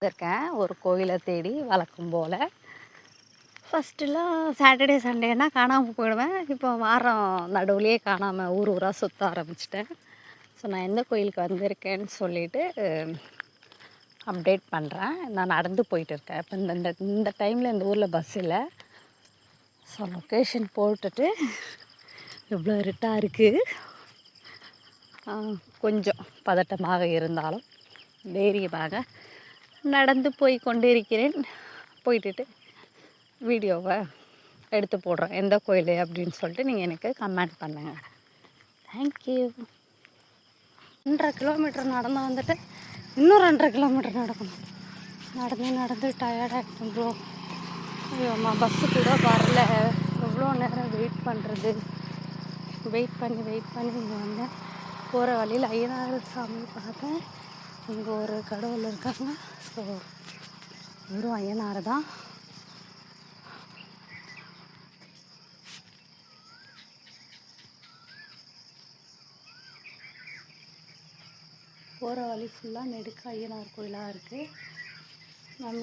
இருக்கேன் ஒரு கோயிலை தேடி வழக்கம் போல். ஃபஸ்ட்டுலாம் சாட்டர்டே சண்டேனா காணாமல் போயிடுவேன். இப்போ வாரம் நடுவுலையே காணாமல் ஊர் ஊராக சுற்ற ஆரம்பிச்சிட்டேன். ஸோ நான் எந்த கோயிலுக்கு வந்திருக்கேன்னு சொல்லிவிட்டு அப்டேட் பண்ணுறேன். நான் நடந்து போயிட்டு இருக்கேன். இப்போ இந்த டைமில் இந்த ஊரில் பஸ் இல்லை. ஸோ லொக்கேஷன் போட்டுட்டு எவ்வளோ இருட்டாக இருக்குது, கொஞ்சம் பதட்டமாக இருந்தாலும் தைரியமாக நடந்து போய் கொண்டிருக்கிறேன். போயிட்டு வீடியோவை எடுத்து போடுறேன் எந்த கோயில் அப்படின்னு சொல்லிட்டு நீங்கள் எனக்கு கமெண்ட் பண்ணுங்கள். தேங்க்யூ. 2.5 கிலோமீட்டர் நடந்து வந்துட்டு இன்னும் 2.5 கிலோமீட்டர் நடக்கணும். நடந்து டயர்டாகிட்டோம் ப்ரோ. ஐயோம்மா, பஸ்ஸு கூட வரல. எவ்வளோ நேரம் வெயிட் பண்ணுறது. வெயிட் பண்ணி இங்கே வந்தேன். போகிற வழியில் ஐயனார் சாமி பார்த்தேன். இங்கே ஒரு கடவுள் இருக்காங்க. ஸோ வெறும் ஐயனார் தான். போகிற வழி ஃபுல்லாக நெடுக்க ஐயனார் கோயிலாக இருக்குது. நம்ம